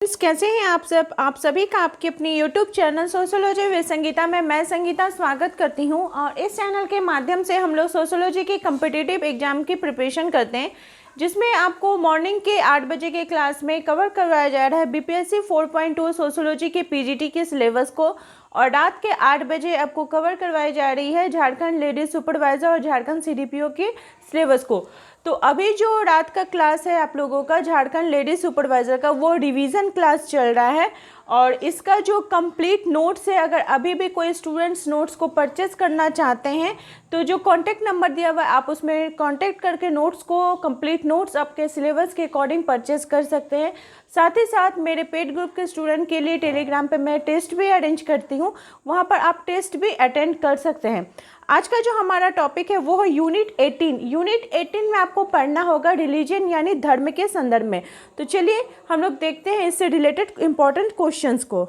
कैसे हैं आप सब। आप सभी का आपके अपनी YouTube channel sociology with Sangeeta में मैं संगीता स्वागत करती हूं। और इस चैनल के माध्यम से हम लोग सोशियोलॉजी के कम्पिटिटिव एग्जाम की प्रिपरेशन करते हैं, जिसमें आपको मॉर्निंग के 8 बजे के क्लास में कवर करवाया जा रहा है BPSC 4.2 सोशियोलॉजी के PGT के सिलेबस को। और रात के 8 बजे आपको कवर करवाई जा रही है झारखंड लेडीज सुपरवाइज़र और झारखंड CDPO के सिलेबस को। तो अभी जो रात का क्लास है आप लोगों का झारखंड लेडीज सुपरवाइज़र का, वो रिवीजन क्लास चल रहा है। और इसका जो कंप्लीट नोट्स है, अगर अभी भी कोई स्टूडेंट्स नोट्स को परचेस करना चाहते हैं तो जो कॉन्टैक्ट नंबर दिया हुआ है आप उसमें कॉन्टैक्ट करके नोट्स को, कंप्लीट नोट्स आपके सिलेबस के अकॉर्डिंग परचेस कर सकते हैं। साथ ही साथ मेरे पेड ग्रुप के स्टूडेंट के लिए टेलीग्राम पे मैं टेस्ट भी अरेंज करती हूँ, वहाँ पर आप टेस्ट भी अटेंड कर सकते हैं। आज का जो हमारा टॉपिक है वो है यूनिट 18। यूनिट 18 में आपको पढ़ना होगा रिलीजन यानी धर्म के संदर्भ में। तो चलिए हम लोग देखते हैं इससे रिलेटेड इंपॉर्टेंट क्वेश्चंस को।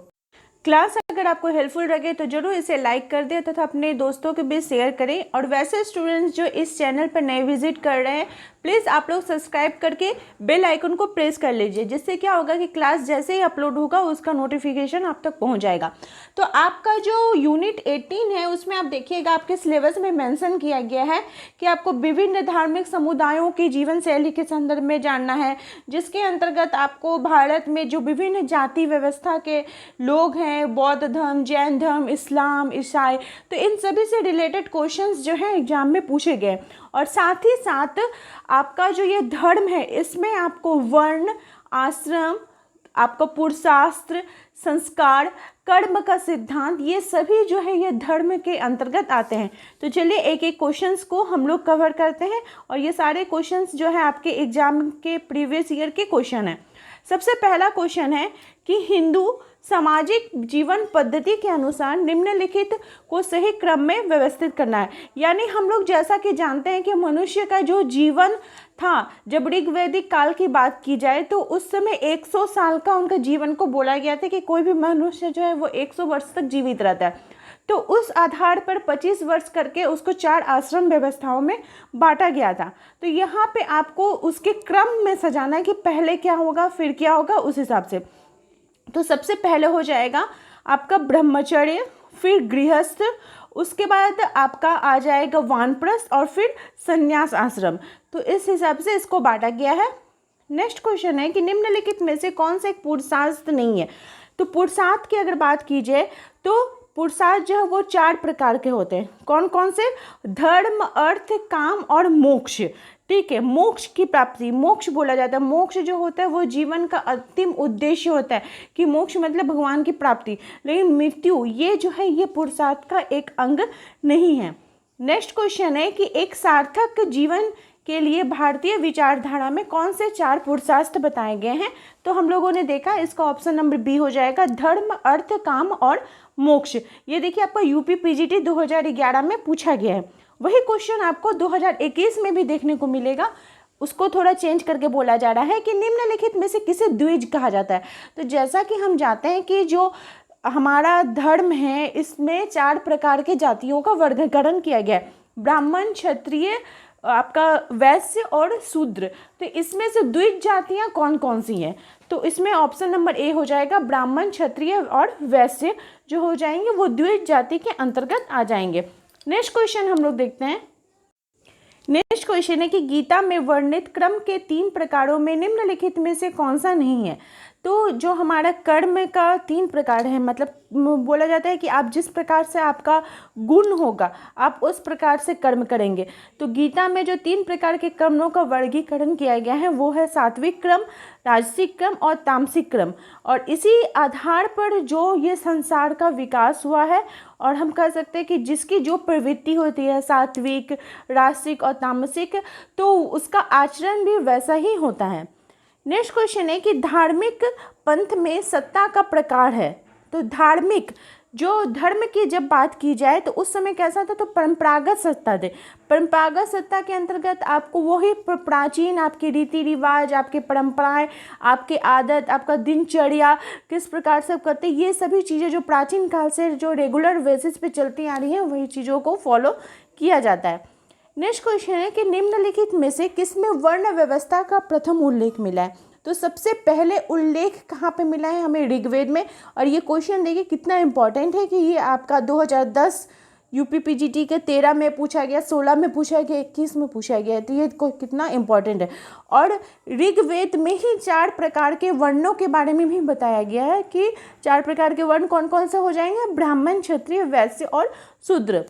क्लास अगर आपको हेल्पफुल लगे तो जरूर इसे लाइक कर दें तथा अपने दोस्तों के बीच शेयर करें। और वैसे स्टूडेंट्स जो इस चैनल पर नए विजिट कर रहे हैं, प्लीज़ आप लोग सब्सक्राइब करके बेल आइकन को प्रेस कर लीजिए, जिससे क्या होगा कि क्लास जैसे ही अपलोड होगा उसका नोटिफिकेशन आप तक पहुंच जाएगा। तो आपका जो यूनिट 18 है उसमें आप देखिएगा आपके सिलेबस में मेंशन किया गया है कि आपको विभिन्न धार्मिक समुदायों की जीवन शैली के संदर्भ में जानना है, जिसके अंतर्गत आपको भारत में जो विभिन्न जाति व्यवस्था के लोग हैं, बौद्ध धर्म, जैन धर्म, इस्लाम, ईसाई, तो इन सभी से रिलेटेड क्वेश्चंस जो है एग्जाम में पूछे गए। और साथ ही साथ आपका जो ये धर्म है इसमें आपको वर्ण, आश्रम, आपका पुरुषास्त्र, संस्कार, कर्म का सिद्धांत, ये सभी जो है ये धर्म के अंतर्गत आते हैं। तो चलिए एक एक क्वेश्चंस को हम लोग कवर करते हैं। और ये सारे क्वेश्चंस जो है आपके एग्जाम के प्रीवियस ईयर के क्वेश्चन हैं। सबसे पहला क्वेश्चन है कि हिंदू सामाजिक जीवन पद्धति के अनुसार निम्नलिखित को सही क्रम में व्यवस्थित करना है। यानी हम लोग जैसा कि जानते हैं कि मनुष्य का जो जीवन था, जब ऋग्वैदिक काल की बात की जाए तो उस समय 100 साल का उनका जीवन को बोला गया था कि कोई भी मनुष्य जो है वो 100 वर्ष तक जीवित रहता है। तो उस आधार पर 25 वर्ष करके उसको 4 आश्रम व्यवस्थाओं में बांटा गया था। तो यहाँ पे आपको उसके क्रम में सजाना है कि पहले क्या होगा फिर क्या होगा, उस हिसाब से। तो सबसे पहले हो जाएगा आपका ब्रह्मचर्य, फिर गृहस्थ, उसके बाद आपका आ जाएगा वानप्रस्थ और फिर संन्यास आश्रम। तो इस हिसाब से इसको बांटा गया है। नेक्स्ट क्वेश्चन है कि निम्नलिखित में से कौन सा एक पुरुषार्थ नहीं है। तो पुरुषार्थ की अगर बात की जाए तो पुरुषार्थ जो है वो 4 प्रकार के होते हैं। कौन कौन से? धर्म, अर्थ, काम और मोक्ष। ठीक है, मोक्ष की प्राप्ति, मोक्ष बोला जाता है। मोक्ष जो होता है वो जीवन का अंतिम उद्देश्य होता है कि मोक्ष मतलब भगवान की प्राप्ति। लेकिन मृत्यु ये जो है ये पुरुषार्थ का एक अंग नहीं है। नेक्स्ट क्वेश्चन है कि एक सार्थक जीवन के लिए भारतीय विचारधारा में कौन से 4 पुरुषार्थ बताए गए हैं। तो हम लोगों ने देखा इसका ऑप्शन नंबर बी हो जाएगा, धर्म, अर्थ, काम और मोक्ष। ये देखिए आपका यूपी PGT 2011 में पूछा गया है। वही क्वेश्चन आपको 2021 में भी देखने को मिलेगा। उसको थोड़ा चेंज करके बोला जा रहा है कि निम्नलिखित में से किसे द्विज कहा जाता है। तो जैसा कि हम जानते हैं कि जो हमारा धर्म है इसमें 4 प्रकार के जातियों का वर्गीकरण किया गया है, ब्राह्मण, क्षत्रिय, आपका वैश्य और शूद्र। तो इसमें से द्विज जातियाँ कौन कौन सी हैं। तो इसमें ऑप्शन नंबर ए हो जाएगा, ब्राह्मण, क्षत्रिय और वैश्य जो हो जाएंगे वो द्विज जाति के अंतर्गत आ जाएंगे। नेक्स्ट क्वेश्चन हम लोग देखते हैं। नेक्स्ट क्वेश्चन है कि गीता में वर्णित क्रम के 3 प्रकारों में निम्नलिखित में से कौन सा नहीं है। तो जो हमारा कर्म का 3 प्रकार है, मतलब बोला जाता है कि आप जिस प्रकार से आपका गुण होगा आप उस प्रकार से कर्म करेंगे। तो गीता में जो 3 प्रकार के कर्मों का वर्गीकरण किया गया है वो है सात्विक क्रम, राजसिक क्रम और तामसिक क्रम। और इसी आधार पर जो ये संसार का विकास हुआ है, और हम कह सकते हैं कि जिसकी जो प्रवृत्ति होती है सात्विक, राजसिक और तामसिक, तो उसका आचरण भी वैसा ही होता है। नेक्स्ट क्वेश्चन है कि धार्मिक पंथ में सत्ता का प्रकार है। तो धार्मिक जो धर्म की जब बात की जाए तो उस समय कैसा था, तो परंपरागत सत्ता थे। परंपरागत सत्ता के अंतर्गत आपको वही प्राचीन आपके रीति रिवाज, आपके परंपराएं, आपके आदत, आपका दिनचर्या किस प्रकार से करते, ये सभी चीज़ें जो प्राचीन काल से जो रेगुलर बेसिस पे चलती आ रही हैं वही चीज़ों को फॉलो किया जाता है। नेक्स्ट क्वेश्चन है कि निम्नलिखित में से किसमें वर्ण व्यवस्था का प्रथम उल्लेख मिला है। तो सबसे पहले उल्लेख कहाँ पे मिला है हमें? ऋग्वेद में। और ये क्वेश्चन देखिए कितना इम्पोर्टेंट है कि ये आपका 2010 यूपीपीजीटी के 13 में पूछा गया, 16 में पूछा गया, 21 में पूछा गया है। तो ये कितना इम्पोर्टेंट है। और ऋग्वेद में ही 4 प्रकार के वर्णों के बारे में भी बताया गया है कि 4 प्रकार के वर्ण कौन कौन से हो जाएंगे? ब्राह्मण, क्षत्रिय, वैश्य और शूद्र।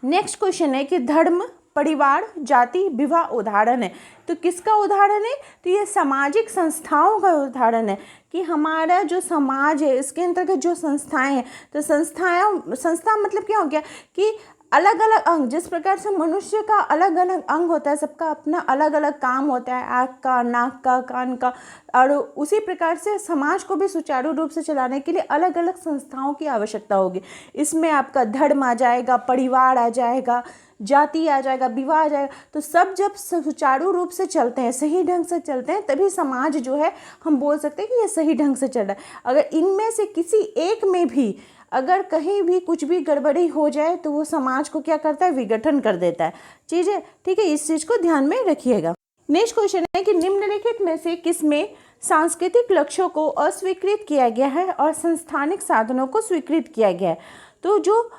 नेक्स्ट क्वेश्चन है कि धर्म, परिवार, जाति, विवाह उदाहरण है। तो किसका उदाहरण है? तो ये सामाजिक संस्थाओं का उदाहरण है कि हमारा जो समाज है इसके अंतर्गत जो संस्थाएं हैं, तो संस्था मतलब क्या हो गया कि अलग अलग अंग, जिस प्रकार से मनुष्य का अलग अलग अंग होता है, सबका अपना अलग अलग काम होता है, आँख का, नाक का, कान का, और उसी प्रकार से समाज को भी सुचारू रूप से चलाने के लिए अलग अलग संस्थाओं की आवश्यकता होगी। इसमें आपका धर्म आ जाएगा, परिवार आ जाएगा, जाति आ जाएगा, विवाह आ जाएगा। तो सब जब सुचारू रूप से चलते हैं, सही ढंग से चलते हैं, तभी समाज जो है हम बोल सकते हैं कि ये सही ढंग से चल रहा है। अगर इनमें से किसी एक में भी अगर कहीं भी कुछ भी गड़बड़ी हो जाए तो वो समाज को क्या करता है? विघटन कर देता है। चीज़ें ठीक है, इस चीज़ को ध्यान में रखिएगा। नेक्स्ट क्वेश्चन है कि निम्नलिखित में से किसमें सांस्कृतिक लक्ष्यों को अस्वीकृत किया गया है और संस्थानिक साधनों को स्वीकृत किया गया है? तो जो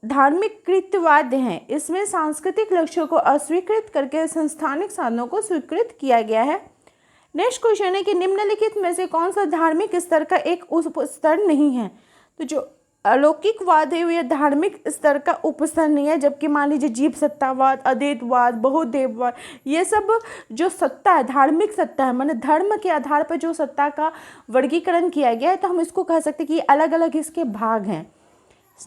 धार्मिक कृत्यवाद हैं इसमें सांस्कृतिक लक्ष्यों को अस्वीकृत करके संस्थानिक साधनों को स्वीकृत किया गया है। नेक्स्ट क्वेश्चन है कि निम्नलिखित में से कौन सा धार्मिक स्तर का एक उप स्तर नहीं है? तो जो अलौकिकवाद है ये धार्मिक स्तर का उपस्तर नहीं है, जबकि मान लीजिए जीव सत्तावाद, अद्वैतवाद, बहुदेववाद, ये सब जो सत्ता है, धार्मिक सत्ता है, माने धर्म के आधार पर जो सत्ता का वर्गीकरण किया गया है, तो हम इसको कह सकते हैं कि अलग अलग इसके भाग हैं।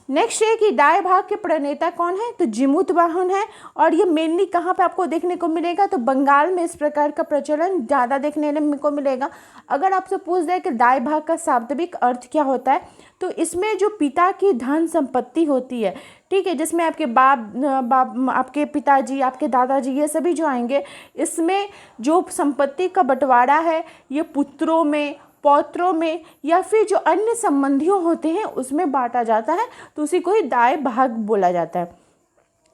नेक्स्ट है कि दाएं भाग के प्रणेता कौन है? तो जिमुतवाहन है। और ये मेनली कहाँ पे आपको देखने को मिलेगा? तो बंगाल में इस प्रकार का प्रचलन ज़्यादा देखने को मिलेगा। अगर आपसे पूछ दे कि दाएं भाग का शाब्दिक अर्थ क्या होता है, तो इसमें जो पिता की धन संपत्ति होती है, ठीक है, जिसमें आपके बाप आपके पिताजी, आपके दादाजी, ये सभी जो आएंगे, इसमें जो संपत्ति का बंटवारा है ये पुत्रों में, पौत्रों में या फिर जो अन्य संबंधियों होते हैं उसमें बांटा जाता है, तो उसी को ही दाएं भाग बोला जाता है।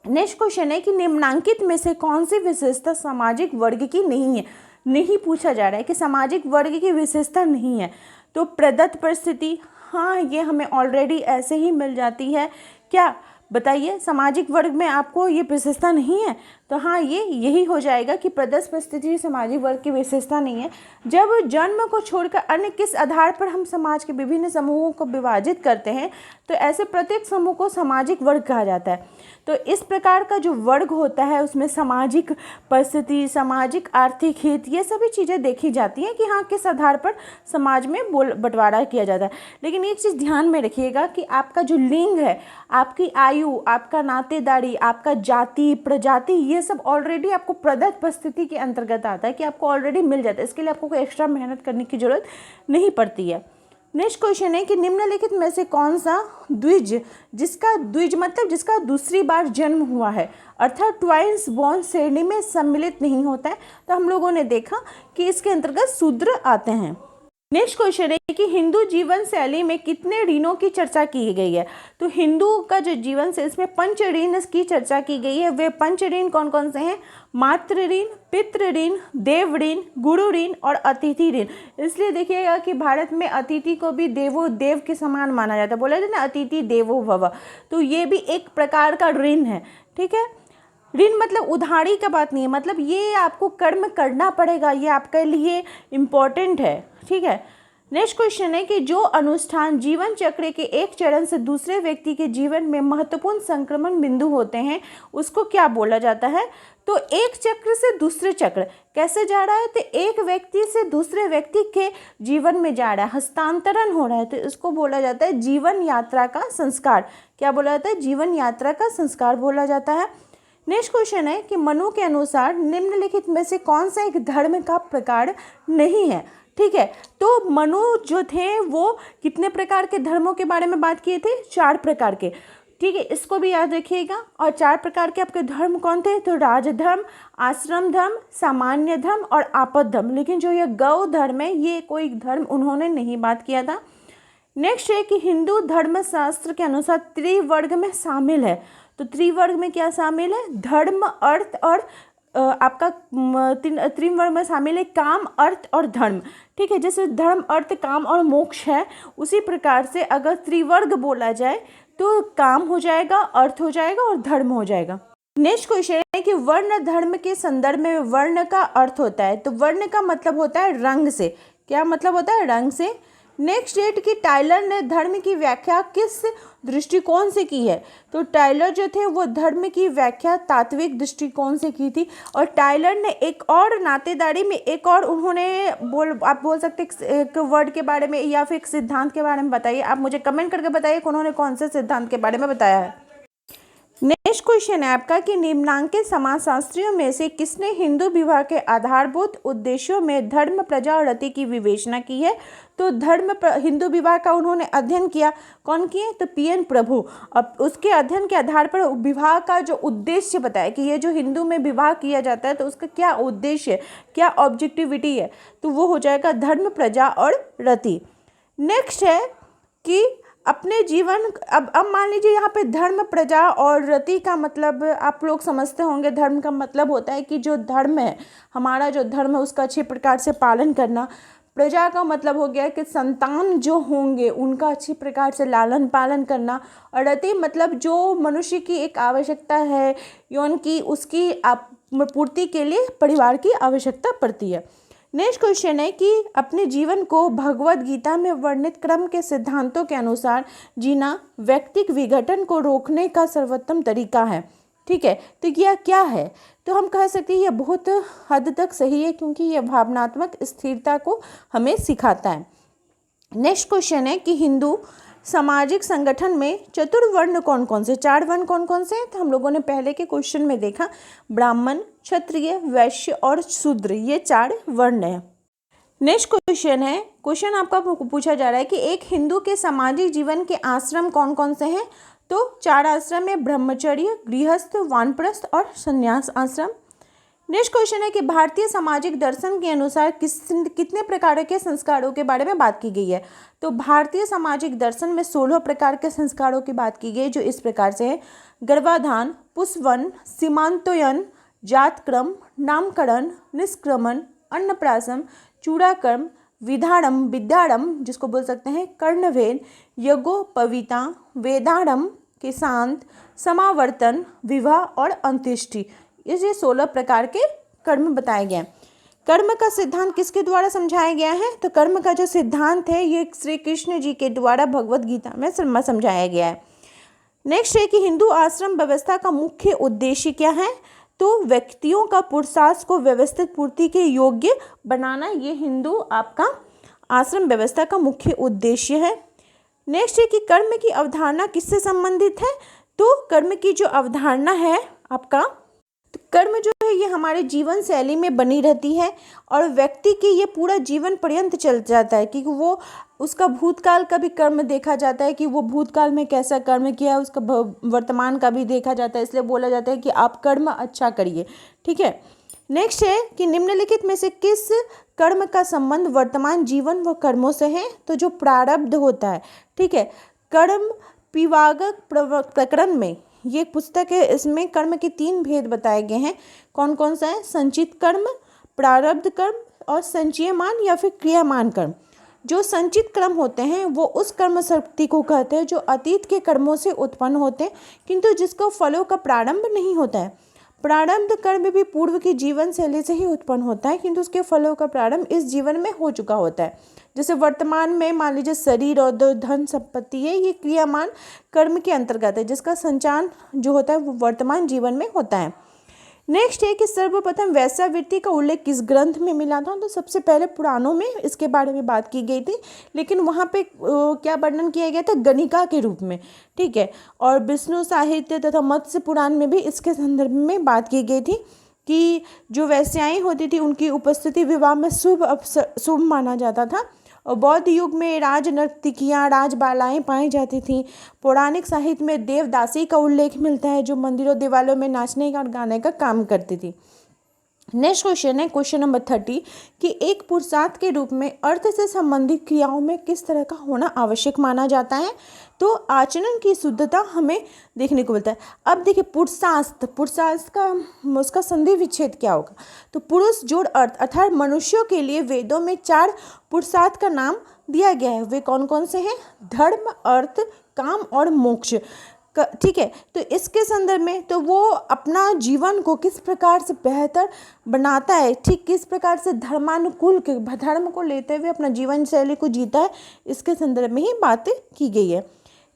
नेक्स्ट क्वेश्चन है कि निम्नांकित में से कौन सी विशेषता सामाजिक वर्ग की नहीं है? नहीं पूछा जा रहा है कि सामाजिक वर्ग की विशेषता नहीं है। तो प्रदत्त परिस्थिति, हाँ ये हमें ऑलरेडी ऐसे ही मिल जाती है। क्या बताइए, सामाजिक वर्ग में आपको ये विशेषता नहीं है? तो हाँ ये यही हो जाएगा कि प्रदत्त परिस्थिति सामाजिक वर्ग की विशेषता नहीं है। जब जन्म को छोड़कर अन्य किस आधार पर हम समाज के विभिन्न समूहों को विभाजित करते हैं, तो ऐसे प्रत्येक समूह को सामाजिक वर्ग कहा जाता है। तो इस प्रकार का जो वर्ग होता है उसमें सामाजिक परिस्थिति, सामाजिक आर्थिक हित, ये सभी चीज़ें देखी जाती हैं कि हाँ किस आधार पर समाज में बंटवारा किया जाता है। लेकिन एक चीज़ ध्यान में रखिएगा कि आपका जो लिंग है, आपकी आयु, आपका नातेदारी, आपका जाति, प्रजाति, ये सब ऑलरेडी आपको प्रदत्त परिस्थिति के अंतर्गत आता है कि आपको ऑलरेडी मिल जाता है। इसके लिए आपको कोई एक्स्ट्रा मेहनत करने की जरूरत नहीं पड़ती है। नेक्स्ट क्वेश्चन है कि निम्नलिखित में से कौन सा द्विज, द्विज मतलब जिसका दूसरी बार जन्म हुआ है, अर्थात ट्वाइस बॉर्न श्रेणी में सम्मिलित नहीं होता है? तो हम लोगों ने देखा कि इसके अंतर्गत शूद्र आते हैं। नेक्स्ट क्वेश्चन है कि हिंदू जीवन शैली में कितने ऋणों की चर्चा की गई है? तो हिंदू का जो जीवन शैली, इसमें पंच ऋण की चर्चा की गई है। वे पंच ऋण कौन कौन से हैं? मातृ ऋण, पितृ ऋण, देव ऋण, गुरु ऋण और अतिथि ऋण। इसलिए देखिएगा कि भारत में अतिथि को भी देव के समान माना जाता है। बोला जाता है ना, अतिथि देवो भव, तो ये भी एक प्रकार का ऋण है। ठीक है, ऋण मतलब उधारी का बात नहीं है, मतलब ये आपको कर्म करना पड़ेगा, ये आपके लिए इम्पोर्टेंट है। ठीक है, नेक्स्ट क्वेश्चन है कि जो अनुष्ठान जीवन चक्र के एक चरण से दूसरे व्यक्ति के जीवन में महत्वपूर्ण संक्रमण बिंदु होते हैं उसको क्या बोला जाता है? तो एक चक्र से दूसरे चक्र कैसे जा रहा है? तो एक व्यक्ति से दूसरे व्यक्ति के जीवन में जा रहा है, हस्तांतरण हो रहा है, तो इसको बोला जाता है जीवन यात्रा का संस्कार। क्या बोला जाता है? जीवन यात्रा का संस्कार बोला जाता है। नेक्स्ट क्वेश्चन है कि मनु के अनुसार निम्नलिखित में से कौन सा एक धर्म का प्रकार नहीं है? ठीक है, तो मनु जो थे वो कितने प्रकार के धर्मों के बारे में बात किए थे? 4 प्रकार के। ठीक है, इसको भी याद रखिएगा। और 4 प्रकार के आपके धर्म कौन थे? तो राजधर्म, आश्रम धर्म, सामान्य धर्म और आपद धर्म। लेकिन जो ये गौ धर्म है ये कोई धर्म उन्होंने नहीं बात किया था। नेक्स्ट है कि हिंदू धर्मशास्त्र के अनुसार त्रिवर्ग में शामिल है। तो त्रिवर्ग में क्या शामिल है? धर्म, अर्थ और आपका त्रिवर्ण में शामिल है काम, अर्थ और धर्म। ठीक है, जैसे धर्म, अर्थ, काम और मोक्ष है, उसी प्रकार से अगर त्रिवर्ग बोला जाए तो काम हो जाएगा, अर्थ हो जाएगा और धर्म हो जाएगा। नेक्स्ट क्वेश्चन है कि वर्ण धर्म के संदर्भ में वर्ण का अर्थ होता है, तो वर्ण का मतलब होता है रंग से। क्या मतलब होता है? रंग से। नेक्स्ट डेट की टाइलर ने धर्म की व्याख्या किस दृष्टिकोण से की है? तो टाइलर जो थे वो धर्म की व्याख्या तात्विक दृष्टिकोण से की थी। और टाइलर ने एक और नातेदारी में एक और उन्होंने आप बोल सकते एक वर्ड के बारे में या फिर एक सिद्धांत के बारे में बताइए। आप मुझे कमेंट करके बताइए कि उन्होंने कौन से सिद्धांत के बारे में बताया है। नेक्स्ट क्वेश्चन है आपका कि निम्नांकित समाजशास्त्रियों में से किसने हिंदू विवाह के आधारभूत उद्देश्यों में धर्म, प्रजा और रति की विवेचना की है? तो हिंदू विवाह का उन्होंने अध्ययन किया। कौन किए? तो पीएन प्रभु। अब उसके अध्ययन के आधार पर विवाह का जो उद्देश्य बताया कि ये जो हिंदू में विवाह किया जाता है तो उसका क्या उद्देश्य है, क्या ऑब्जेक्टिविटी है, तो वो हो जाएगा धर्म, प्रजा और रति। नेक्स्ट है कि अपने जीवन, अब मान लीजिए यहाँ पे धर्म, प्रजा और रति का मतलब आप लोग समझते होंगे। धर्म का मतलब होता है कि जो धर्म है, हमारा जो धर्म है उसका अच्छे प्रकार से पालन करना। प्रजा का मतलब हो गया कि संतान जो होंगे उनका अच्छी प्रकार से लालन पालन करना। और रति मतलब जो मनुष्य की एक आवश्यकता है यौन की, उसकी पूर्ति के लिए परिवार की आवश्यकता पड़ती है। नेक्स्ट क्वेश्चन है कि अपने जीवन को भगवद गीता में वर्णित क्रम के सिद्धांतों के अनुसार जीना व्यक्तिक विघटन को रोकने का सर्वोत्तम तरीका है। ठीक है, तो यह क्या है? तो हम कह सकते हैं यह बहुत हद तक सही है क्योंकि यह भावनात्मक स्थिरता को हमें सिखाता है। नेक्स्ट क्वेश्चन है कि हिंदू सामाजिक संगठन में चतुर्वर्ण कौन कौन से, 4 वर्ण कौन कौन से हैं? तो हम लोगों ने पहले के क्वेश्चन में देखा ब्राह्मण, क्षत्रिय, वैश्य और शूद्र, ये 4 वर्ण हैं। नेक्स्ट क्वेश्चन है, क्वेश्चन आपका पूछा जा रहा है कि एक हिंदू के सामाजिक जीवन के आश्रम कौन कौन से हैं? तो 4 आश्रम है, ब्रह्मचर्य, गृहस्थ, वानप्रस्थ और संन्यास आश्रम। नेक्स्ट क्वेश्चन है कि भारतीय सामाजिक दर्शन के अनुसार कितने प्रकार के संस्कारों के बारे में बात की गई है? तो भारतीय सामाजिक दर्शन में 16 प्रकार के संस्कारों की बात की गई, जो इस प्रकार से है: गर्भाधान, पुंसवन, सीमांतोयन, जातक्रम, नामकरण, निष्क्रमण, अन्नप्राशन, चूड़ाकर्म, विधारम, विद्यारम जिसको बोल सकते हैं, कर्णवेद, यज्ञोपवीता, वेदारम, केशांत, समावर्तन, विवाह और अंत्येष्टि। ये 16 प्रकार के कर्म बताए गए हैं। कर्म का सिद्धांत किसके द्वारा समझाया गया है? तो कर्म का जो सिद्धांत है ये श्री कृष्ण जी के द्वारा भगवद गीता में समझाया गया है। नेक्स्ट है कि हिंदू आश्रम व्यवस्था का मुख्य उद्देश्य क्या है? तो व्यक्तियों का पुरुषार्थ को व्यवस्थित पूर्ति के योग्य बनाना, ये हिंदू आपका आश्रम व्यवस्था का मुख्य उद्देश्य है। नेक्स्ट है कि कर्म की अवधारणा किससे संबंधित है? तो कर्म की जो अवधारणा है आपका, तो कर्म जो है ये हमारे जीवन शैली में बनी रहती है और व्यक्ति की ये पूरा जीवन पर्यंत चल जाता है क्योंकि वो उसका भूतकाल का भी कर्म देखा जाता है कि वो भूतकाल में कैसा कर्म किया है, उसका वर्तमान का भी देखा जाता है, इसलिए बोला जाता है कि आप कर्म अच्छा करिए। ठीक है। नेक्स्ट है कि निम्नलिखित में से किस कर्म का संबंध वर्तमान जीवन व कर्मों से है? तो जो प्रारब्ध होता है, ठीक है, कर्म विभागक प्रकरण में ये पुस्तक है, इसमें कर्म के 3 भेद बताए गए हैं। कौन कौन सा है? संचित कर्म, प्रारब्ध कर्म और संचयमान या फिर क्रियामान कर्म। जो संचित कर्म होते हैं वो उस कर्म शक्ति को कहते हैं जो अतीत के कर्मों से उत्पन्न होते हैं किंतु जिसको फलों का प्रारंभ नहीं होता है। प्रारब्ध कर्म भी पूर्व की जीवन शैली से ही उत्पन्न होता है किंतु उसके फलों का प्रारंभ इस जीवन में हो चुका होता है। जैसे वर्तमान में मान लीजिए शरीर और धन संपत्ति है, ये क्रियामान कर्म के अंतर्गत है जिसका संचार जो होता है वो वर्तमान जीवन में होता है। नेक्स्ट है कि सर्वप्रथम वैश्यावृत्ति का उल्लेख किस ग्रंथ में मिला था? तो सबसे पहले पुराणों में इसके बारे में बात की गई थी, लेकिन वहाँ पे क्या वर्णन किया गया था? गणिका के रूप में। ठीक है। और विष्णु साहित्य तथा मत्स्य पुराण में भी इसके संदर्भ में बात की गई थी कि जो वैश्याएं होती थी उनकी उपस्थिति विवाह में शुभ माना जाता था। और बौद्ध युग में राज नर्तकियाँ, राजबालाएँ पाई जाती थीं। पौराणिक साहित्य में देवदासी का उल्लेख मिलता है जो मंदिरों दीवालों में नाचने का और गाने का काम करती थी। नेक्स्ट क्वेश्चन है क्वेश्चन नंबर 30 कि एक पुरुषार्थ के रूप में अर्थ से संबंधित क्रियाओं में किस तरह का होना आवश्यक माना जाता है। तो आचरण की शुद्धता हमें देखने को मिलता है। अब देखिए पुरुषार्थ का उसका संधि विच्छेद क्या होगा। तो पुरुष जोड़ अर्थ अर्थात मनुष्यों के लिए वेदों में 4 पुरुषार्थ का नाम दिया गया है। वे कौन कौन से हैं? धर्म, अर्थ, काम और मोक्ष। ठीक है, तो इसके संदर्भ में तो वो अपना जीवन को किस प्रकार से बेहतर बनाता है, ठीक किस प्रकार से धर्मानुकूल के धर्म को लेते हुए अपना जीवन शैली को जीता है, इसके संदर्भ में ही बातें की गई है।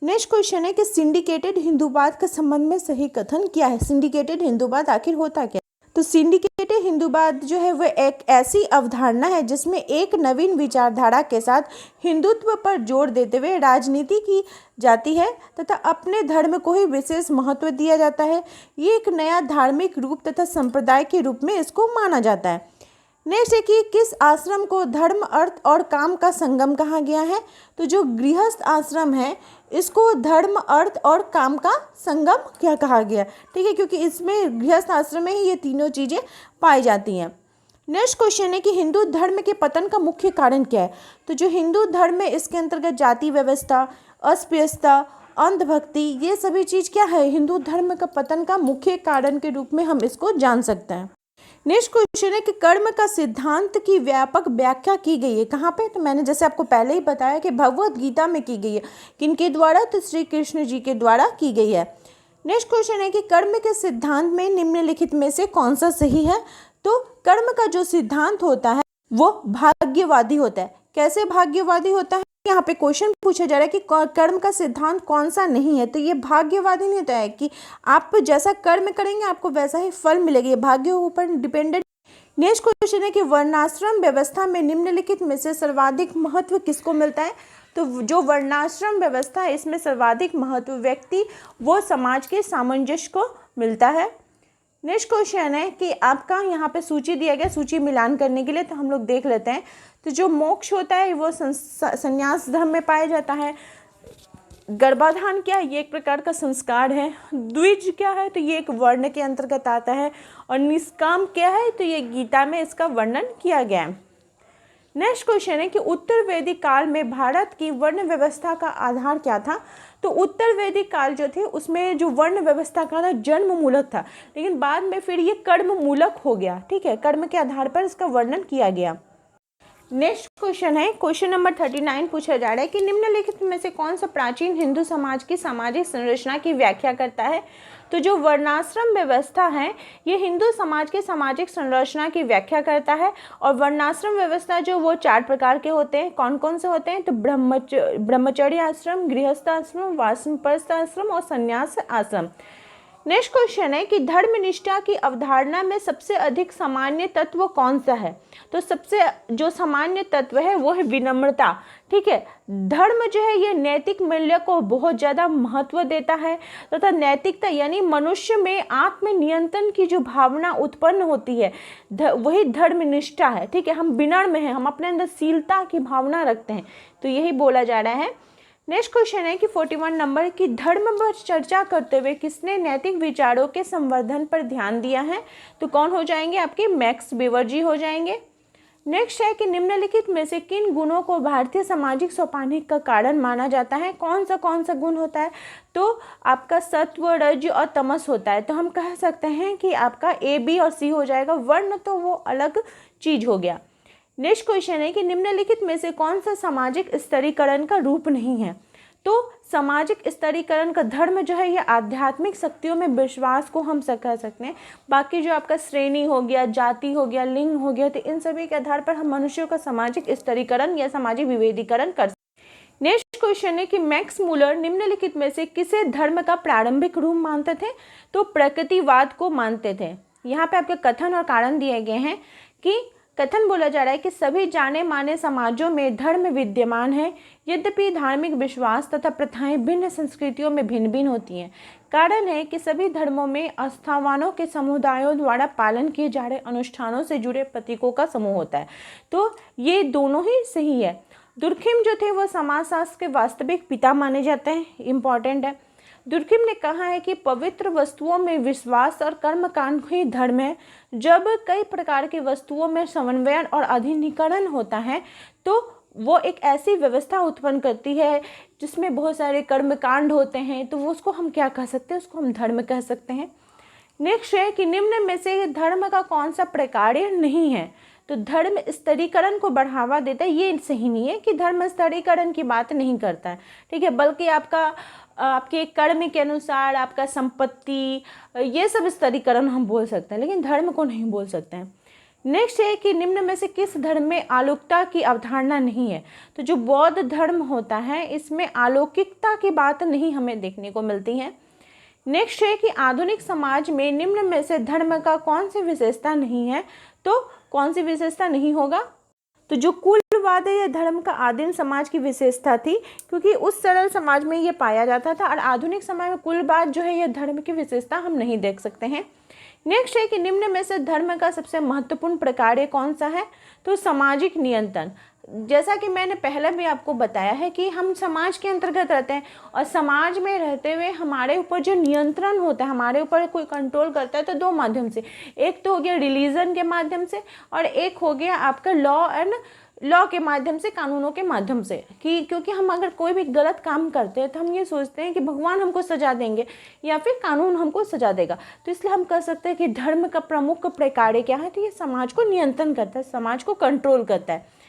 नेक्स्ट क्वेश्चन है कि सिंडिकेटेड हिंदूवाद के संबंध में सही कथन क्या है। सिंडिकेटेड हिंदूवाद आखिर होता क्या? तो सिंडिकेटेड हिंदूवाद जो है वह एक ऐसी अवधारणा है जिसमें एक नवीन विचारधारा के साथ हिंदुत्व पर जोर देते हुए राजनीति की जाती है तथा अपने धर्म को ही विशेष महत्व दिया जाता है। ये एक नया धार्मिक रूप तथा संप्रदाय के रूप में इसको माना जाता है। नेक्स्ट है कि किस आश्रम को धर्म, अर्थ और काम का संगम कहा गया है। तो जो गृहस्थ आश्रम है इसको धर्म, अर्थ और काम का संगम क्या कहा गया। ठीक है, क्योंकि इसमें गृहस्थ आश्रम में ही ये तीनों चीज़ें पाई जाती हैं। नेक्स्ट क्वेश्चन है कि हिंदू धर्म के पतन का मुख्य कारण क्या है। तो जो हिंदू धर्म है इसके अंतर्गत जाति व्यवस्था, अस्पृश्यता, अंधभक्ति, ये सभी चीज़ क्या है हिंदू धर्म का पतन का मुख्य कारण के रूप में हम इसको जान सकते हैं। नेक्स्ट क्वेश्चन है कि कर्म का सिद्धांत की व्यापक व्याख्या की गई है कहाँ पे। तो मैंने जैसे आपको पहले ही बताया कि भगवत गीता में की गई है। किनके द्वारा? तो श्री कृष्ण जी के द्वारा की गई है। नेक्स्ट क्वेश्चन है कि कर्म के सिद्धांत में निम्नलिखित में से कौन सा सही है। तो कर्म का जो सिद्धांत होता है वो भाग्यवादी होता है। कैसे भाग्यवादी होता है? यहाँ पे क्वेश्चन पूछा जा रहा है कि कर्म का सिद्धांत कौन सा नहीं है। तो ये भाग्यवादी नहीं होता है कि आप जैसा कर्म करेंगे आपको वैसा ही फल मिलेगा, ये भाग्य ऊपर डिपेंडेंट। नेक्स्ट क्वेश्चन है कि वर्णाश्रम व्यवस्था में निम्नलिखित में से सर्वाधिक महत्व किसको मिलता है। तो जो वर्णाश्रम व्यवस्था है इसमें सर्वाधिक महत्व व्यक्ति वो समाज के सामंजस्य को मिलता है। नेक्स्ट क्वेश्चन है कि आपका यहाँ पे सूची दिया गया सूची मिलान करने के लिए, तो हम लोग देख लेते हैं। तो जो मोक्ष होता है वो संन्यास धर्म में पाया जाता है। गर्भाधान क्या है? ये एक प्रकार का संस्कार है। द्विज क्या है? तो ये एक वर्ण के अंतर्गत आता है। और निष्काम क्या है? तो ये गीता में इसका वर्णन किया गया है। नेक्स्ट क्वेश्चन है कि उत्तर वैदिक काल में भारत की वर्ण व्यवस्था का आधार क्या था। तो उत्तर वैदिक काल जो थे उसमें जो वर्ण व्यवस्था का था जन्म मूलक था, लेकिन बाद में फिर ये कर्म मूलक हो गया। ठीक है, कर्म के आधार पर इसका वर्णन किया गया। नेक्स्ट क्वेश्चन है क्वेश्चन नंबर 39 पूछा जा रहा है कि निम्नलिखित में से कौन सा प्राचीन हिंदू समाज की सामाजिक संरचना की व्याख्या करता है। तो जो वर्णाश्रम व्यवस्था है ये हिंदू समाज के सामाजिक संरचना की व्याख्या करता है। और वर्णाश्रम व्यवस्था जो वो 4 प्रकार के होते हैं। कौन कौन से होते हैं? तो ब्रह्मचर्य आश्रम, गृहस्थ आश्रम, वानप्रस्थ आश्रम और संन्यास आश्रम। नेक्स्ट क्वेश्चन है कि धर्मनिष्ठा की अवधारणा में सबसे अधिक सामान्य तत्व कौन सा है। तो सबसे जो सामान्य तत्व है वो है विनम्रता। ठीक है, धर्म जो है ये नैतिक मूल्य को बहुत ज़्यादा महत्व देता है तथा नैतिकता यानी मनुष्य में आत्मनियंत्रण की जो भावना उत्पन्न होती है वही धर्मनिष्ठा है। ठीक है, हम विनम्र हैं, हम अपने अंदर शीलता की भावना रखते हैं, तो यही बोला जा रहा है। नेक्स्ट क्वेश्चन है कि 41 नंबर की धर्म पर चर्चा करते हुए किसने नैतिक विचारों के संवर्धन पर ध्यान दिया है। तो कौन हो जाएंगे? आपके मैक्स वेबर जी हो जाएंगे। नेक्स्ट है कि निम्नलिखित में से किन गुणों को भारतीय सामाजिक सोपानिक का कारण माना जाता है। कौन सा गुण होता है? तो आपका सत्व, रज और तमस होता है। तो हम कह सकते हैं कि आपका ए, बी और सी हो जाएगा। वर्ण तो वो अलग चीज हो गया। नेक्स्ट क्वेश्चन है कि निम्नलिखित में से कौन सा सामाजिक स्तरीकरण का रूप नहीं है। तो सामाजिक स्तरीकरण का धर्म जो है ये आध्यात्मिक शक्तियों में विश्वास को हम कह सकते हैं। बाकी जो आपका श्रेणी हो गया, जाति हो गया, लिंग हो गया, तो इन सभी के आधार पर हम मनुष्यों का सामाजिक स्तरीकरण या सामाजिक विभेदीकरण कर सकते हैं। नेक्स्ट क्वेश्चन है कि मैक्स मूलर निम्नलिखित में से किसे धर्म का प्रारंभिक रूप मानते थे। तो प्रकृतिवाद को मानते थे। यहाँ पे आपके कथन और कारण दिए गए हैं कि कथन बोला जा रहा है कि सभी जाने माने समाजों में धर्म विद्यमान है, यद्यपि धार्मिक विश्वास तथा प्रथाएं भिन्न संस्कृतियों में भिन्न भिन्न होती हैं। कारण है कि सभी धर्मों में आस्थावानों के समुदायों द्वारा पालन किए जा रहे अनुष्ठानों से जुड़े प्रतीकों का समूह होता है। तो ये दोनों ही सही है। दुर्खिम जो थे वो समाजशास्त्र के वास्तविक पिता माने जाते हैं, इम्पॉर्टेंट है। दुर्खिम ने कहा है कि पवित्र वस्तुओं में विश्वास और कर्मकांड ही धर्म है। जब कई प्रकार की वस्तुओं में समन्वयन और अधिनिकरण होता है तो वो एक ऐसी व्यवस्था उत्पन्न करती है जिसमें बहुत सारे कर्मकांड होते हैं, तो वो उसको हम क्या कह सकते हैं, उसको हम धर्म कह सकते हैं। नेक्स्ट है कि निम्न में से धर्म का कौन सा प्रकार्य नहीं है। तो धर्म स्तरीकरण को बढ़ावा देता है, ये सही नहीं है कि धर्म स्तरीकरण की बात नहीं करता है, ठीक है, बल्कि आपके कर्म के अनुसार आपका संपत्ति ये सब स्तरीकरण हम बोल सकते हैं, लेकिन धर्म को नहीं बोल सकते हैं। नेक्स्ट है कि निम्न में से किस धर्म में अलौकिकता की अवधारणा नहीं है। तो जो बौद्ध धर्म होता है इसमें अलौकिकता की बात नहीं हमें देखने को मिलती है। नेक्स्ट है कि आधुनिक समाज में निम्न में से धर्म का कौन सी विशेषता नहीं है। तो कौन सी विशेषता नहीं होगा, तो जो कुलवाद है यह धर्म का आदिम समाज की विशेषता थी, क्योंकि उस सरल समाज में ये पाया जाता था, और आधुनिक समय में कुलवाद जो है यह धर्म की विशेषता हम नहीं देख सकते हैं। नेक्स्ट है कि निम्न में से धर्म का सबसे महत्वपूर्ण प्रकार कौन सा है। तो सामाजिक नियंत्रण। जैसा कि मैंने पहले भी आपको बताया है कि हम समाज के अंतर्गत रहते हैं, और समाज में रहते हुए हमारे ऊपर जो नियंत्रण होता है, हमारे ऊपर कोई कंट्रोल करता है, तो दो माध्यम से, एक तो हो गया रिलीजन के माध्यम से, और एक हो गया आपका लॉ के माध्यम से, कानूनों के माध्यम से। कि क्योंकि हम अगर कोई भी गलत काम करते हैं तो हम ये सोचते हैं कि भगवान हमको सजा देंगे या फिर कानून हमको सजा देगा, तो इसलिए हम कह सकते हैं कि धर्म का प्रमुख प्रकार क्या है, तो ये समाज को नियंत्रण करता है, समाज को कंट्रोल करता है।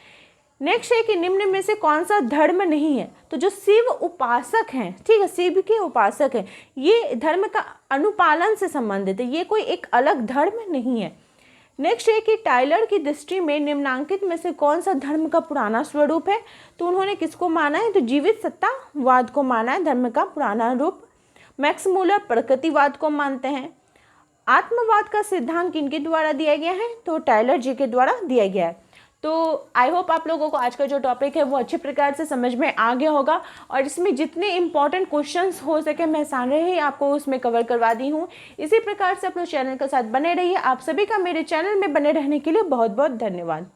नेक्स्ट है कि निम्न में से कौन सा धर्म नहीं है। तो जो शिव उपासक हैं, ठीक है, शिव के उपासक हैं, ये धर्म का अनुपालन से संबंधित है, ये कोई एक अलग धर्म नहीं है। नेक्स्ट है कि टाइलर की दृष्टि में निम्नांकित में से कौन सा धर्म का पुराना स्वरूप है। तो उन्होंने किसको माना है, तो जीवित सत्तावाद को माना है धर्म का पुराना रूप। मैक्स मूलर प्रकृतिवाद को मानते हैं। आत्मवाद का सिद्धांत किनके द्वारा दिया गया है, तो टाइलर जी के द्वारा दिया गया है। तो आई होप आप लोगों को आज का जो टॉपिक है वो अच्छे प्रकार से समझ में आ गया होगा, और इसमें जितने इंपॉर्टेंट क्वेश्चंस हो सके मैं सारे ही आपको उसमें कवर करवा दी हूँ। इसी प्रकार से अपने चैनल के साथ बने रहिए। आप सभी का मेरे चैनल में बने रहने के लिए बहुत बहुत धन्यवाद।